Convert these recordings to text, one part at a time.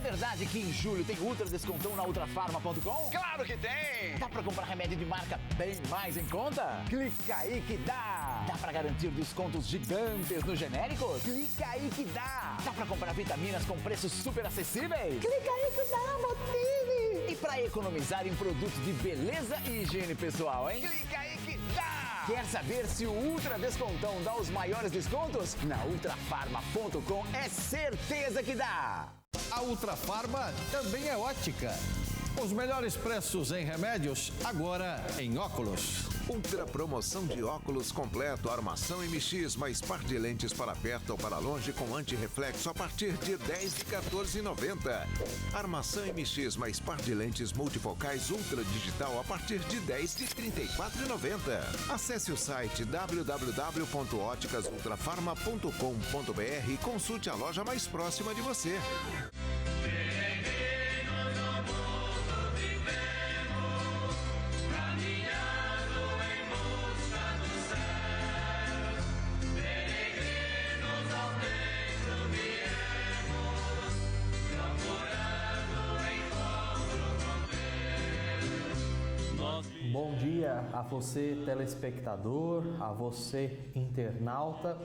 verdade que em julho tem ultra descontão na ultrafarma.com? Claro que tem! Dá pra comprar remédio de marca bem mais em conta? Clica aí que dá! Dá pra garantir descontos gigantes nos genéricos? Clica aí que dá! Dá pra comprar vitaminas com preços super acessíveis? Clica aí que dá, Motive! E pra economizar em produtos de beleza e higiene pessoal, hein? Clica aí que dá! Quer saber se o ultra descontão dá os maiores descontos? Na ultrafarma.com é certeza que dá! A Ultrafarma também é ótica. Os melhores preços em remédios, agora em óculos. Ultra promoção de óculos completo, armação MX, mais par de lentes para perto ou para longe com antirreflexo a partir de 10 de 14,90. Armação MX mais par de lentes multifocais Ultra Digital a partir de 10 de 34,90. Acesse o site www.óticasultrafarma.com.br e consulte a loja mais próxima de você. Bom dia a você, telespectador, a você, internauta,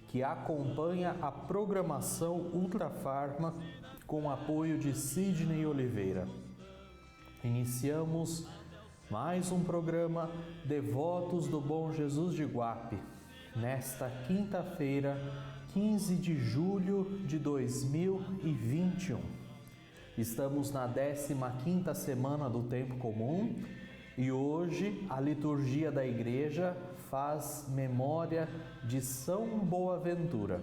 que acompanha a programação Ultrafarma com o apoio de Sidney Oliveira. Iniciamos mais um programa Devotos do Bom Jesus de Guape, nesta quinta-feira, 15 de julho de 2021. Estamos na 15ª semana do Tempo Comum e hoje a liturgia da Igreja faz memória de São Boaventura,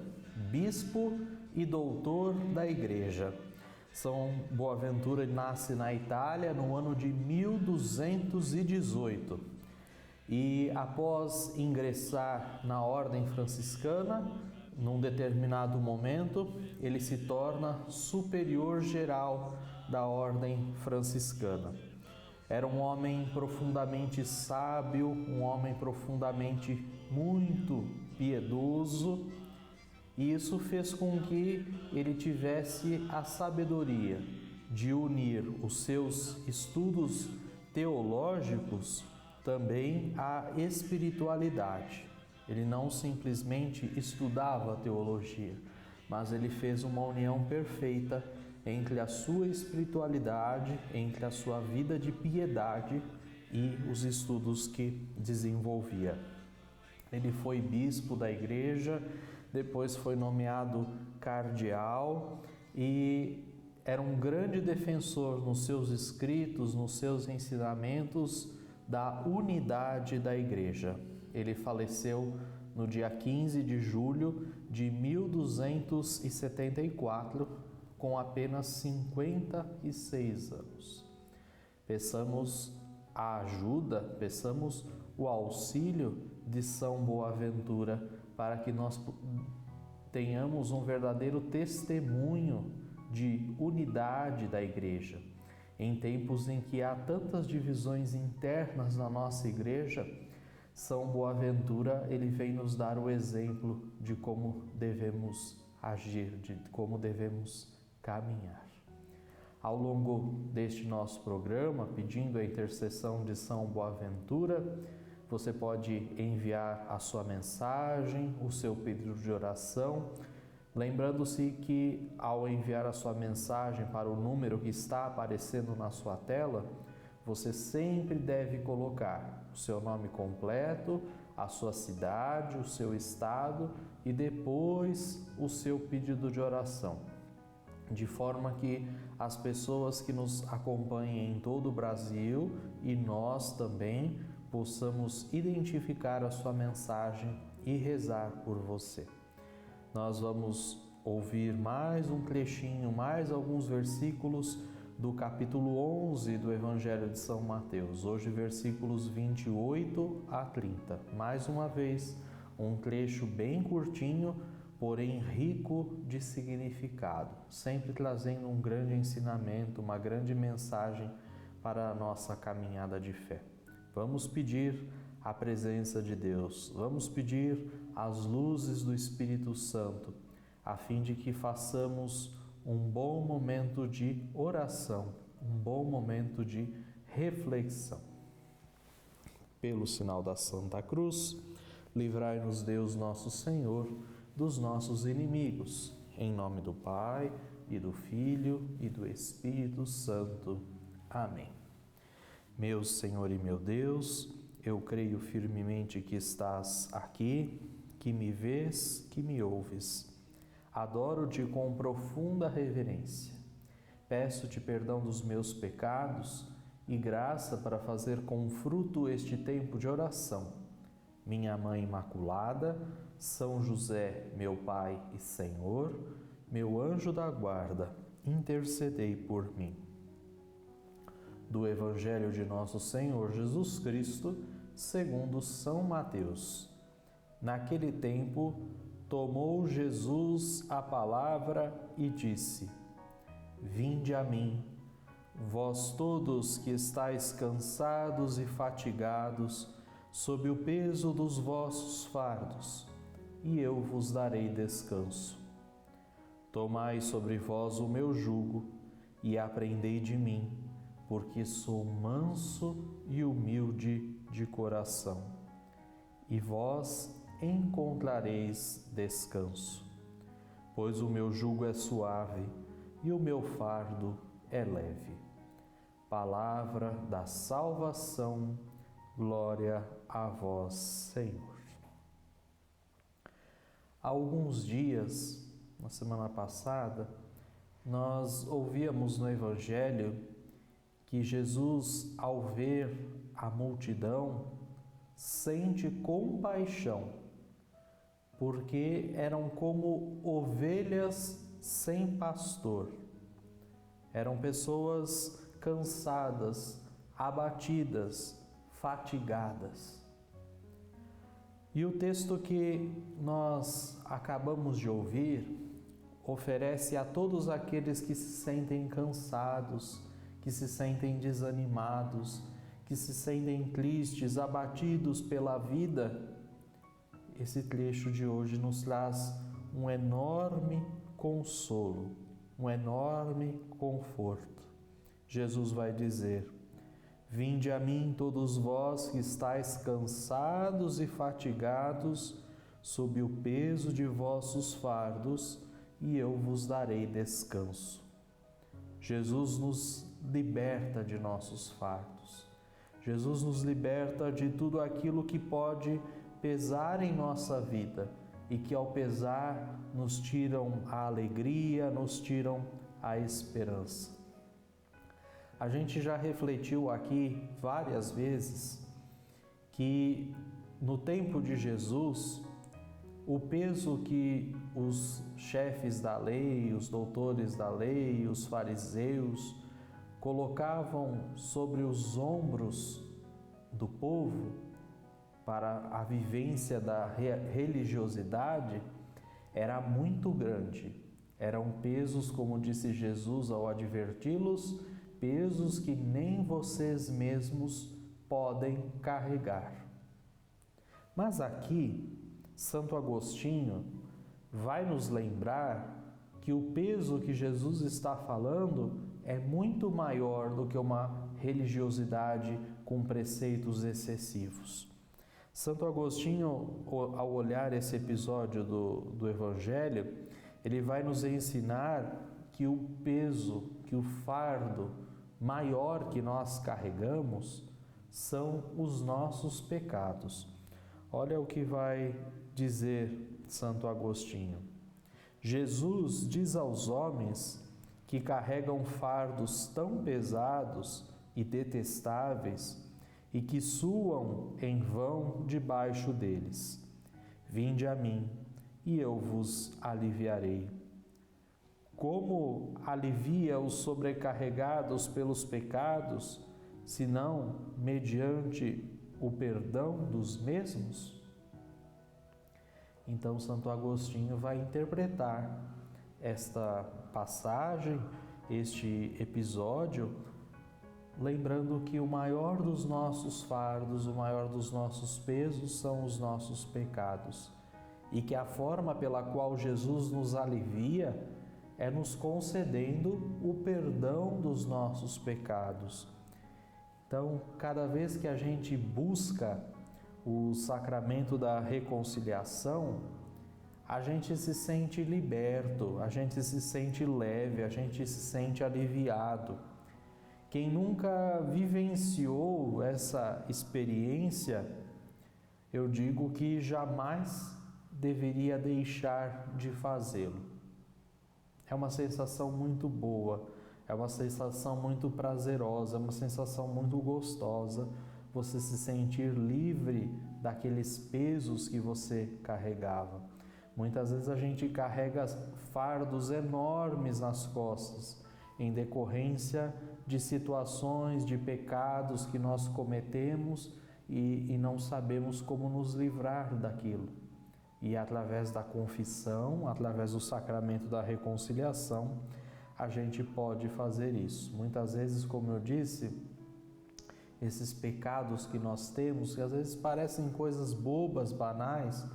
bispo e doutor da Igreja. São Boaventura nasce na Itália no ano de 1218 e após ingressar na ordem franciscana, num determinado momento, ele se torna superior geral da ordem franciscana. Era um homem profundamente sábio, um homem profundamente muito piedoso, e isso fez com que ele tivesse a sabedoria de unir os seus estudos teológicos também à espiritualidade. Ele não simplesmente estudava a teologia, mas ele fez uma união perfeita entre a sua espiritualidade, entre a sua vida de piedade e os estudos que desenvolvia. Ele foi bispo da igreja, depois foi nomeado cardeal e era um grande defensor nos seus escritos, nos seus ensinamentos da unidade da igreja. Ele faleceu no dia 15 de julho de 1274, com apenas 56 anos. Peçamos a ajuda, peçamos o auxílio de São Boaventura para que nós tenhamos um verdadeiro testemunho de unidade da Igreja. Em tempos em que há tantas divisões internas na nossa Igreja, São Boaventura ele vem nos dar o exemplo de como devemos agir, de como devemos caminhar. Ao longo deste nosso programa, pedindo a intercessão de São Boaventura, você pode enviar a sua mensagem, o seu pedido de oração, lembrando-se que ao enviar a sua mensagem para o número que está aparecendo na sua tela, você sempre deve colocar o seu nome completo, a sua cidade, o seu estado e depois o seu pedido de oração, de forma que as pessoas que nos acompanhem em todo o Brasil e nós também possamos identificar a sua mensagem e rezar por você. Nós vamos ouvir mais um trechinho, mais alguns versículos do capítulo 11 do Evangelho de São Mateus, hoje versículos 28 a 30. Mais uma vez, um trecho bem curtinho, porém rico de significado, sempre trazendo um grande ensinamento, uma grande mensagem para a nossa caminhada de fé. Vamos pedir a presença de Deus, vamos pedir as luzes do Espírito Santo, a fim de que façamos um bom momento de oração, um bom momento de reflexão. Pelo sinal da Santa Cruz, livrai-nos Deus nosso Senhor dos nossos inimigos. Em nome do Pai, e do Filho, e do Espírito Santo. Amém. Meu Senhor e meu Deus, eu creio firmemente que estás aqui, que me vês, que me ouves. Adoro-te com profunda reverência. Peço-te perdão dos meus pecados e graça para fazer com fruto este tempo de oração. Minha Mãe Imaculada, São José, meu Pai e Senhor, meu anjo da guarda, intercedei por mim. Do Evangelho de Nosso Senhor Jesus Cristo, segundo São Mateus. Naquele tempo, tomou Jesus a palavra e disse: Vinde a mim, vós todos que estáis cansados e fatigados, sob o peso dos vossos fardos, e eu vos darei descanso. Tomai sobre vós o meu jugo e aprendei de mim, porque sou manso e humilde de coração, e vós encontrareis descanso. Pois o meu jugo é suave e o meu fardo é leve. Palavra da salvação, glória a vós, Senhor. Há alguns dias, na semana passada, nós ouvíamos no Evangelho que Jesus, ao ver a multidão, sente compaixão, porque eram como ovelhas sem pastor. Eram pessoas cansadas, abatidas, fatigadas. E o texto que nós acabamos de ouvir oferece a todos aqueles que se sentem cansados, que se sentem desanimados, que se sentem tristes, abatidos pela vida. Esse trecho de hoje nos traz um enorme consolo, um enorme conforto. Jesus vai dizer: Vinde a mim todos vós que estáis cansados e fatigados, sob o peso de vossos fardos, e eu vos darei descanso. Jesus nos liberta de nossos fardos. Jesus nos liberta de tudo aquilo que pode pesar em nossa vida e que, ao pesar, nos tiram a alegria, nos tiram a esperança. A gente já refletiu aqui várias vezes que no tempo de Jesus, o peso que os chefes da lei, os doutores da lei, os fariseus colocavam sobre os ombros do povo para a vivência da religiosidade era muito grande. Eram pesos, como disse Jesus ao adverti-los, pesos que nem vocês mesmos podem carregar. Mas aqui, Santo Agostinho vai nos lembrar que o peso que Jesus está falando é muito maior do que uma religiosidade com preceitos excessivos. Santo Agostinho, ao olhar esse episódio do Evangelho, ele vai nos ensinar que o peso, que o fardo maior que nós carregamos são os nossos pecados. Olha o que vai dizer Santo Agostinho. Jesus diz aos homens que carregam fardos tão pesados e detestáveis e que suam em vão debaixo deles: Vinde a mim, e eu vos aliviarei. Como alivia os sobrecarregados pelos pecados, senão mediante o perdão dos mesmos? Então, Santo Agostinho vai interpretar esta passagem, este episódio, lembrando que o maior dos nossos fardos, o maior dos nossos pesos são os nossos pecados, e que a forma pela qual Jesus nos alivia é nos concedendo o perdão dos nossos pecados. Então, cada vez que a gente busca o sacramento da reconciliação, a gente se sente liberto, a gente se sente leve, a gente se sente aliviado. Quem nunca vivenciou essa experiência, eu digo que jamais deveria deixar de fazê-lo. É uma sensação muito boa, é uma sensação muito prazerosa, é uma sensação muito gostosa, você se sentir livre daqueles pesos que você carregava. Muitas vezes a gente carrega fardos enormes nas costas, em decorrência de situações, de pecados que nós cometemos e não sabemos como nos livrar daquilo. E através da confissão, através do sacramento da reconciliação, a gente pode fazer isso. Muitas vezes, como eu disse, esses pecados que nós temos, que às vezes parecem coisas bobas, banais,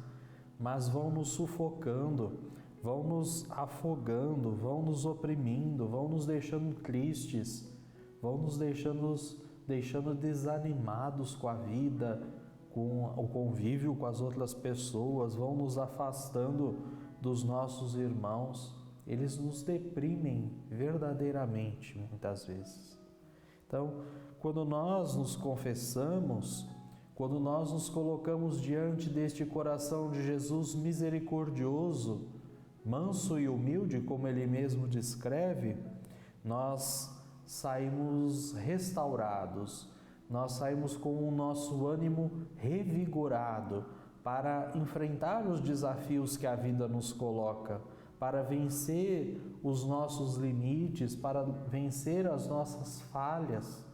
mas vão nos sufocando, vão nos afogando, vão nos oprimindo, vão nos deixando tristes, vão nos deixando desanimados com a vida, com o convívio com as outras pessoas, vão nos afastando dos nossos irmãos. Eles nos deprimem verdadeiramente, muitas vezes. Então, quando nós nos confessamos, quando nós nos colocamos diante deste coração de Jesus misericordioso, manso e humilde, como ele mesmo descreve, nós saímos restaurados, nós saímos com o nosso ânimo revigorado para enfrentar os desafios que a vida nos coloca, para vencer os nossos limites, para vencer as nossas falhas.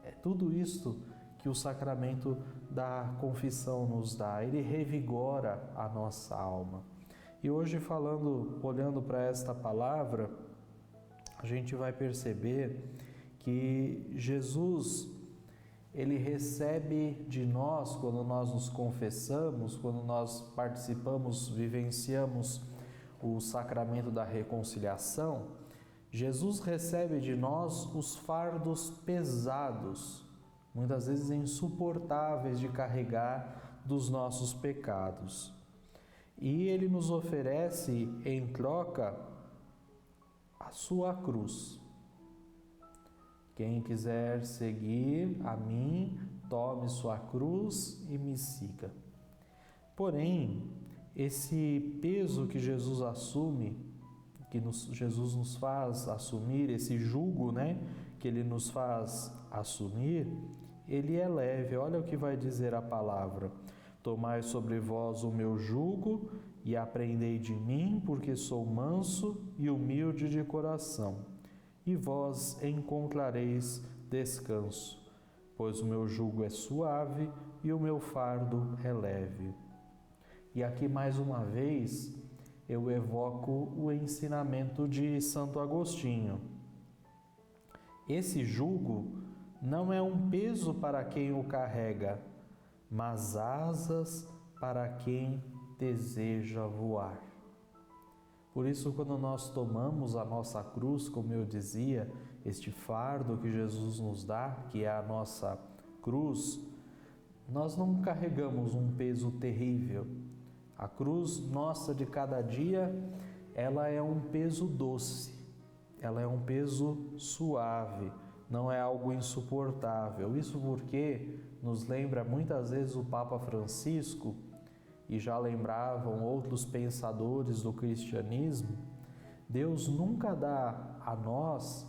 É tudo isto que o sacramento da confissão nos dá, ele revigora a nossa alma. E hoje olhando para esta palavra, a gente vai perceber que Jesus, ele recebe de nós, quando nós nos confessamos, quando nós participamos, vivenciamos o sacramento da reconciliação, Jesus recebe de nós os fardos pesados, muitas vezes insuportáveis de carregar dos nossos pecados. E ele nos oferece em troca a sua cruz. Quem quiser seguir a mim, tome sua cruz e me siga. Porém, esse peso que Jesus assume, Jesus nos faz assumir, esse jugo, que ele nos faz assumir, ele é leve. Olha o que vai dizer a palavra: tomai sobre vós o meu jugo e aprendei de mim, porque sou manso e humilde de coração, e vós encontrareis descanso, pois o meu jugo é suave e o meu fardo é leve. E aqui mais uma vez eu evoco o ensinamento de Santo Agostinho. Esse jugo não é um peso para quem o carrega, mas asas para quem deseja voar. Por isso, quando nós tomamos a nossa cruz, como eu dizia, este fardo que Jesus nos dá, que é a nossa cruz, nós não carregamos um peso terrível. A cruz nossa de cada dia, ela é um peso doce, ela é um peso suave, não é algo insuportável. Isso porque nos lembra muitas vezes o Papa Francisco, e já lembravam outros pensadores do cristianismo, Deus nunca dá a nós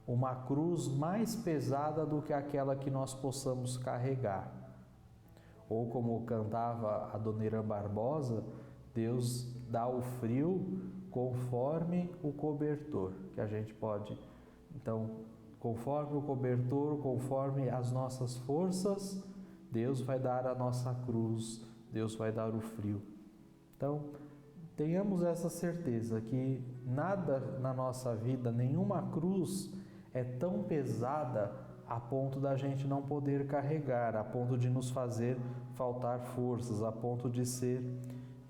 uma cruz mais pesada do que aquela que nós possamos carregar. Ou como cantava a Dona Irã Barbosa, Deus dá o frio conforme o cobertor, que a gente pode. Então, conforme o cobertor, conforme as nossas forças, Deus vai dar a nossa cruz, Deus vai dar o frio. Então, tenhamos essa certeza que nada na nossa vida, nenhuma cruz é tão pesada a ponto da gente não poder carregar, a ponto de nos fazer faltar forças, a ponto de ser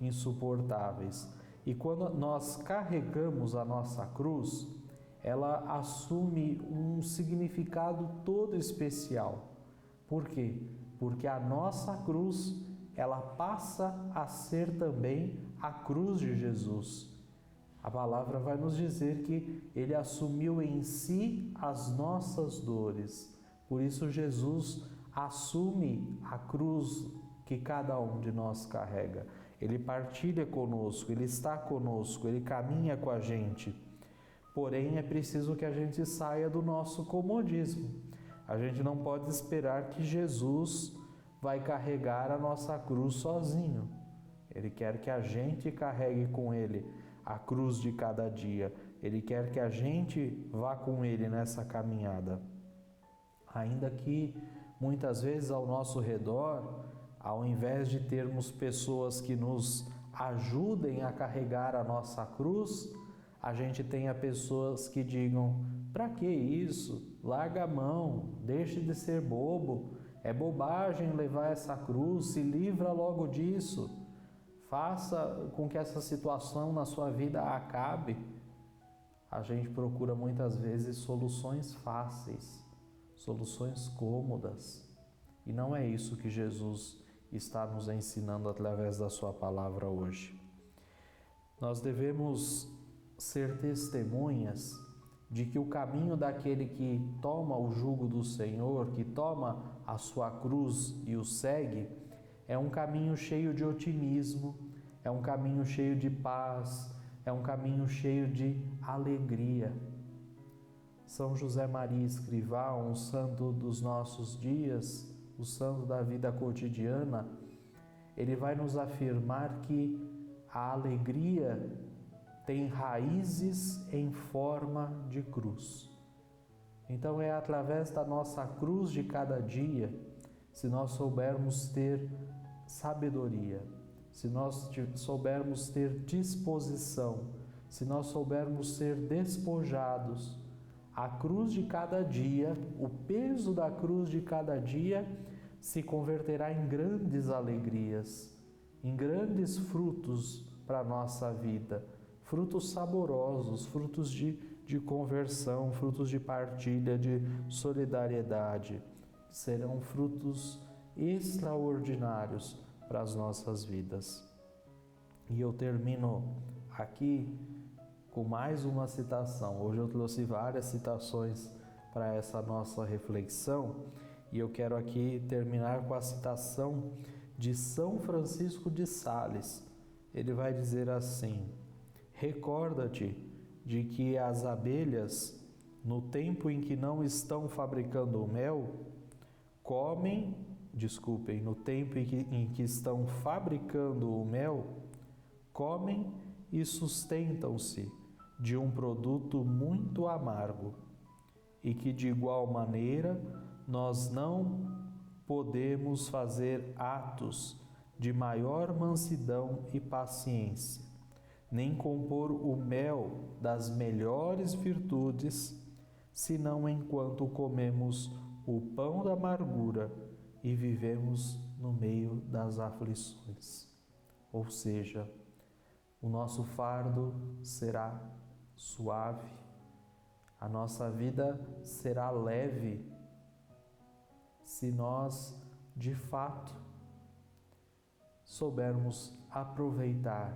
insuportáveis. E quando nós carregamos a nossa cruz, ela assume um significado todo especial. Por quê? Porque a nossa cruz, ela passa a ser também a cruz de Jesus. A palavra vai nos dizer que ele assumiu em si as nossas dores. Por isso Jesus assume a cruz que cada um de nós carrega. Ele partilha conosco, ele está conosco, ele caminha com a gente. Porém, é preciso que a gente saia do nosso comodismo. A gente não pode esperar que Jesus vai carregar a nossa cruz sozinho. Ele quer que a gente carregue com ele a cruz de cada dia. Ele quer que a gente vá com ele nessa caminhada. Ainda que muitas vezes ao nosso redor, ao invés de termos pessoas que nos ajudem a carregar a nossa cruz, a gente tenha pessoas que digam: para que isso? Larga a mão, deixe de ser bobo, é bobagem levar essa cruz, se livra logo disso, faça com que essa situação na sua vida acabe. A gente procura muitas vezes soluções fáceis, soluções cômodas, e não é isso que Jesus está nos ensinando através da sua palavra hoje. Nós devemos ser testemunhas de que o caminho daquele que toma o jugo do Senhor, que toma a sua cruz e o segue, é um caminho cheio de otimismo, é um caminho cheio de paz, é um caminho cheio de alegria. São José Maria Escrivá, um santo dos nossos dias, o santo da vida cotidiana, ele vai nos afirmar que a alegria tem raízes em forma de cruz. Então é através da nossa cruz de cada dia, se nós soubermos ter sabedoria, se nós soubermos ter disposição, se nós soubermos ser despojados, a cruz de cada dia, o peso da cruz de cada dia se converterá em grandes alegrias, em grandes frutos para a nossa vida, frutos saborosos, frutos de conversão, frutos de partilha, de solidariedade. Serão frutos extraordinários para as nossas vidas. E eu termino aqui com mais uma citação. Hoje eu trouxe várias citações para essa nossa reflexão e eu quero aqui terminar com a citação de São Francisco de Sales. Ele vai dizer assim: recorda-te de que as abelhas, no tempo em que não estão fabricando o mel, no tempo em que estão fabricando o mel, comem e sustentam-se de um produto muito amargo, e que de igual maneira nós não podemos fazer atos de maior mansidão e paciência, nem compor o mel das melhores virtudes, senão enquanto comemos o pão da amargura e vivemos no meio das aflições. Ou seja, o nosso fardo será suave, a nossa vida será leve, se nós, de fato, soubermos aproveitar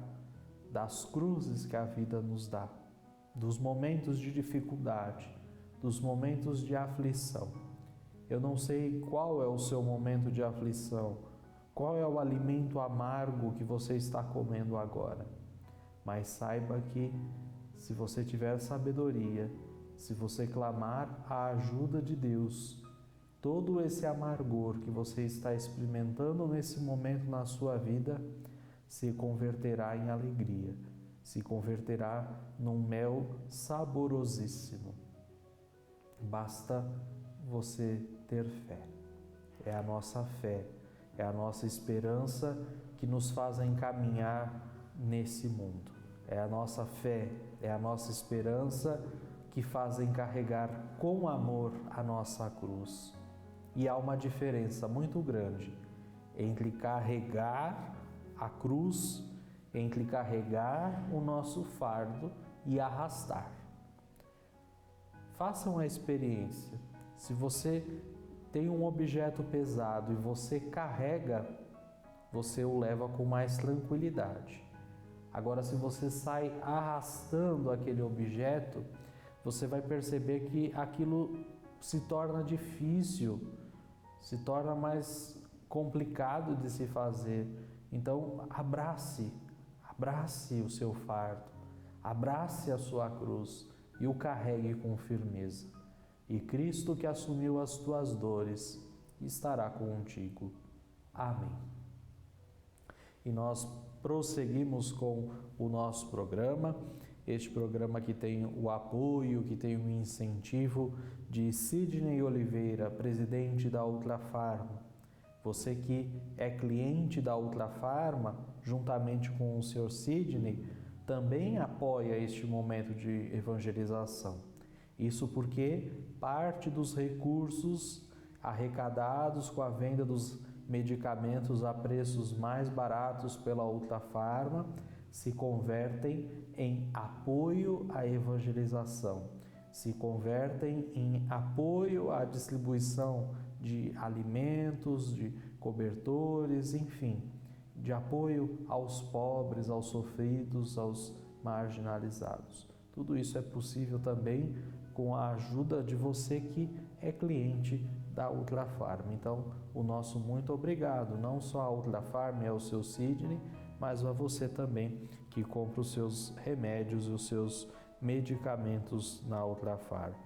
das cruzes que a vida nos dá, dos momentos de dificuldade, dos momentos de aflição. Eu não sei qual é o seu momento de aflição, qual é o alimento amargo que você está comendo agora, mas saiba que, se você tiver sabedoria, se você clamar a ajuda de Deus, todo esse amargor que você está experimentando nesse momento na sua vida se converterá em alegria, se converterá num mel saborosíssimo. Basta você ter fé. É a nossa fé, é a nossa esperança que nos faz encaminhar nesse mundo. É a nossa fé, é a nossa esperança que fazem carregar com amor a nossa cruz. E há uma diferença muito grande entre carregar a cruz entre carregar o nosso fardo e arrastar. Façam a experiência. Se você tem um objeto pesado e você carrega, você o leva com mais tranquilidade. Agora, se você sai arrastando aquele objeto, você vai perceber que aquilo se torna difícil, se torna mais complicado de se fazer. Então, abrace o seu fardo, abrace a sua cruz e o carregue com firmeza. E Cristo, que assumiu as tuas dores, estará contigo. Amém. E nós prosseguimos com o nosso programa, este programa que tem o apoio, que tem o incentivo de Sidney Oliveira, presidente da Ultrafarma. Você que é cliente da Ultrafarma, juntamente com o Sr. Sidney, também apoia este momento de evangelização. Isso porque parte dos recursos arrecadados com a venda dos medicamentos a preços mais baratos pela Ultrafarma se convertem em apoio à evangelização, se convertem em apoio à distribuição de alimentos, de cobertores, enfim, de apoio aos pobres, aos sofridos, aos marginalizados. Tudo isso é possível também com a ajuda de você que é cliente da Ultrafarma. Então, o nosso muito obrigado, não só à Ultrafarma e ao seu Sidney, mas a você também que compra os seus remédios e os seus medicamentos na Ultrafarma.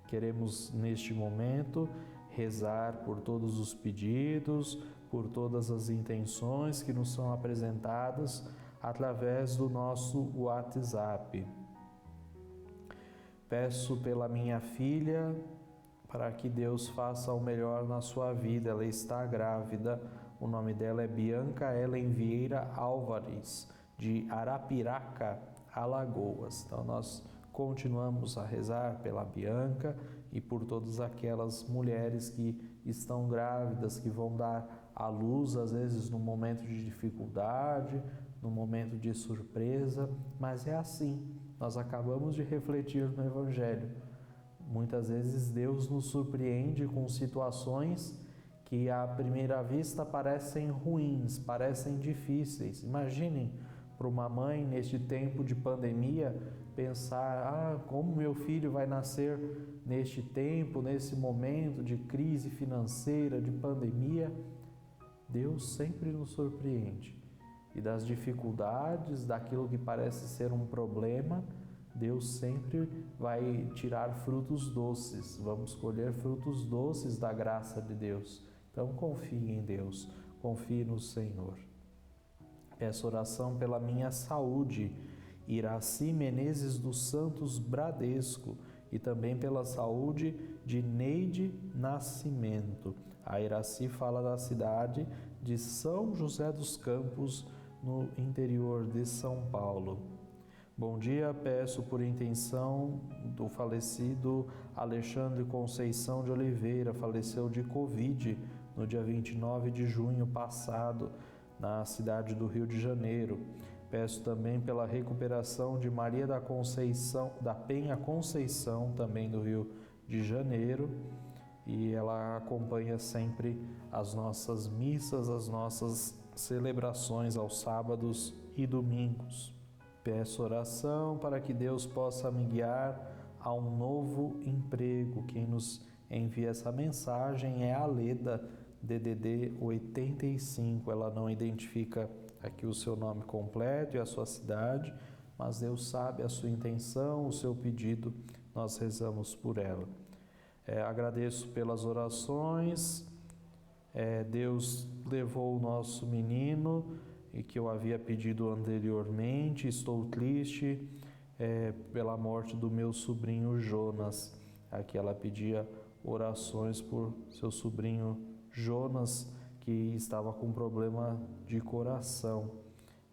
Queremos, neste momento, rezar por todos os pedidos, por todas as intenções que nos são apresentadas através do nosso WhatsApp. Peço pela minha filha, para que Deus faça o melhor na sua vida. Ela está grávida. O nome dela é Bianca Ellen Vieira Álvares, de Arapiraca, Alagoas. Então nós continuamos a rezar pela Bianca e por todas aquelas mulheres que estão grávidas, que vão dar à luz, às vezes num momento de dificuldade, num momento de surpresa, mas é assim. Nós acabamos de refletir no Evangelho. Muitas vezes Deus nos surpreende com situações que à primeira vista parecem ruins, parecem difíceis. Imaginem para uma mãe neste tempo de pandemia pensar: como meu filho vai nascer neste tempo, nesse momento de crise financeira, de pandemia. Deus sempre nos surpreende. E das dificuldades, daquilo que parece ser um problema, Deus sempre vai tirar frutos doces. Vamos colher frutos doces da graça de Deus. Então confie em Deus, confie no Senhor. Peço oração pela minha saúde, Iraci Menezes dos Santos Bradesco, e também pela saúde de Neide Nascimento. A Iraci fala da cidade de São José dos Campos, no interior de São Paulo. Bom dia, peço por intenção do falecido Alexandre Conceição de Oliveira, faleceu de Covid no dia 29 de junho passado, na cidade do Rio de Janeiro. Peço também pela recuperação de Maria da Conceição, da Penha Conceição, também do Rio de Janeiro, e ela acompanha sempre as nossas missas, as nossas celebrações aos sábados e domingos. Peço oração para que Deus possa me guiar a um novo emprego. Quem nos envia essa mensagem é a Leda, DDD 85. Ela não identifica aqui o seu nome completo e a sua cidade, mas Deus sabe a sua intenção, o seu pedido, nós rezamos por ela. Agradeço pelas orações. Deus levou o nosso menino, e que eu havia pedido anteriormente. Estou triste pela morte do meu sobrinho Jonas. Aqui ela pedia orações por seu sobrinho Jonas, que estava com problema de coração.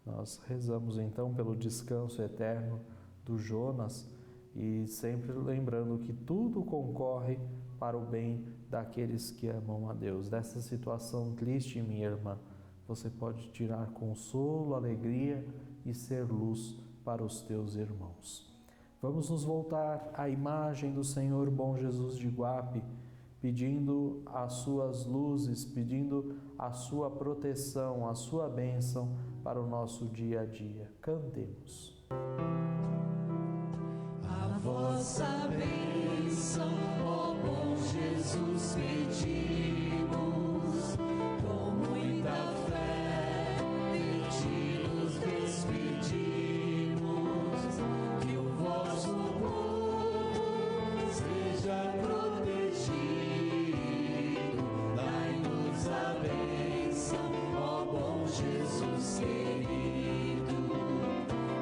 Nós rezamos então pelo descanso eterno do Jonas, e sempre lembrando que tudo concorre para o bem daqueles que amam a Deus. Dessa situação triste, minha irmã, você pode tirar consolo, alegria e ser luz para os teus irmãos. Vamos nos voltar à imagem do Senhor Bom Jesus de Iguape, pedindo as suas luzes, pedindo a sua proteção, a sua bênção para o nosso dia a dia. Cantemos. A vossa bênção, ó bom Jesus, pedimos, com muita fé de ti nos despedimos, que o vosso povo seja protegido, dai-nos a bênção, ó bom Jesus querido,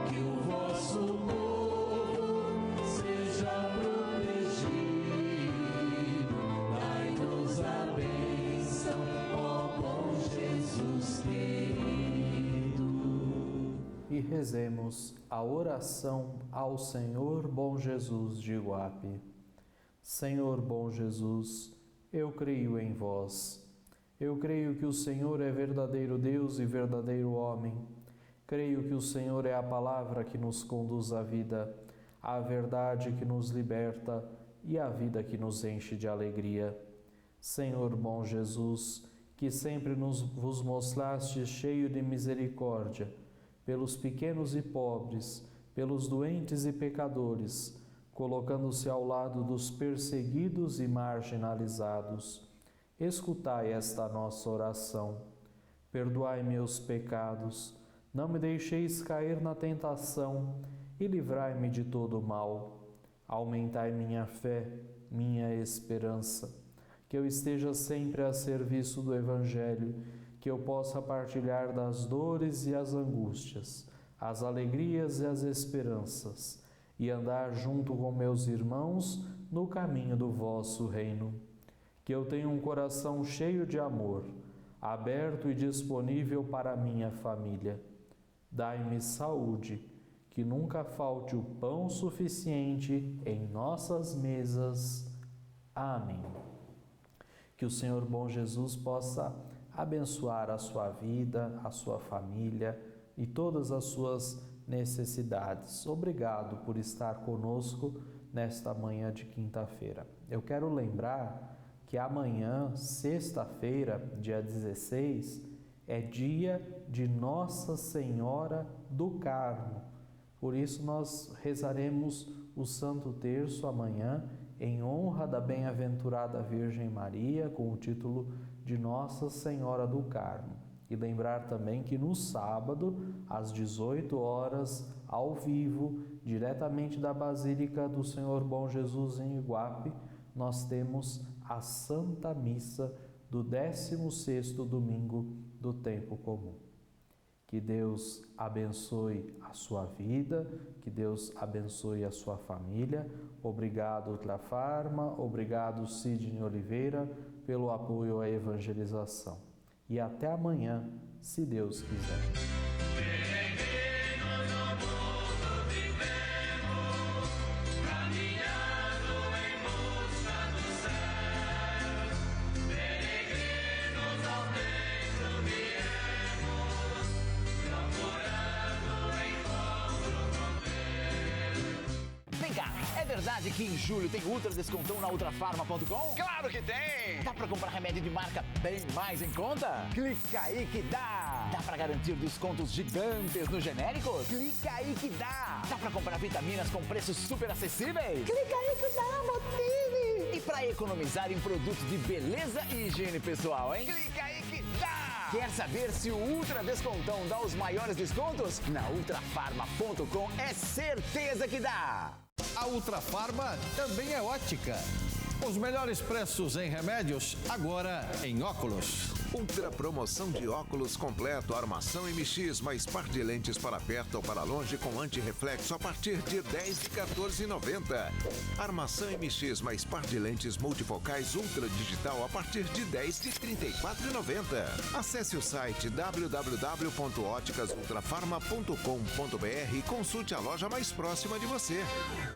que o vosso povo e rezemos a oração ao Senhor Bom Jesus de Iguape. Senhor Bom Jesus, eu creio em vós. Eu creio que o Senhor é verdadeiro Deus e verdadeiro homem. Creio que o Senhor é a palavra que nos conduz à vida, a verdade que nos liberta e a vida que nos enche de alegria. Senhor Bom Jesus, que sempre vos mostraste cheio de misericórdia, pelos pequenos e pobres, pelos doentes e pecadores, colocando-se ao lado dos perseguidos e marginalizados. Escutai esta nossa oração. Perdoai meus pecados, não me deixeis cair na tentação e livrai-me de todo o mal. Aumentai minha fé, minha esperança, que eu esteja sempre a serviço do Evangelho, que eu possa partilhar das dores e as angústias, as alegrias e as esperanças, e andar junto com meus irmãos no caminho do vosso reino. Que eu tenha um coração cheio de amor, aberto e disponível para a minha família. Dai-me saúde, que nunca falte o pão suficiente em nossas mesas. Amém. Que o Senhor Bom Jesus possa abençoar a sua vida, a sua família e todas as suas necessidades. Obrigado por estar conosco nesta manhã de quinta-feira. Eu quero lembrar que amanhã, sexta-feira, dia 16, é dia de Nossa Senhora do Carmo. Por isso nós rezaremos o Santo Terço amanhã em honra da bem-aventurada Virgem Maria, com o título de Nossa Senhora do Carmo. E lembrar também que no sábado, às 18 horas, ao vivo, diretamente da Basílica do Senhor Bom Jesus em Iguape, nós temos a Santa Missa do 16º domingo do tempo comum. Que Deus abençoe a sua vida, que Deus abençoe a sua família. Obrigado, Ultrafarma, obrigado, Sidney Oliveira, pelo apoio à evangelização. E até amanhã, se Deus quiser. É verdade que em julho tem ultra descontão na ultrafarma.com? Claro que tem! Dá pra comprar remédio de marca bem mais em conta? Clica aí que dá! Dá pra garantir descontos gigantes nos genéricos? Clica aí que dá! Dá pra comprar vitaminas com preços super acessíveis? Clica aí que dá, Motive! E pra economizar em produtos de beleza e higiene pessoal, hein? Clica aí que dá! Quer saber se o Ultra Descontão dá os maiores descontos? Na ultrafarma.com é certeza que dá! A Ultrafarma também é ótica. Os melhores preços em remédios, agora em óculos. Ultra promoção de óculos completo, armação MX, mais par de lentes para perto ou para longe com antirreflexo a partir de 10 de 14,90. Armação MX, mais par de lentes multifocais ultra digital a partir de 10 de 34,90. Acesse o site www.óticasultrafarma.com.br e consulte a loja mais próxima de você.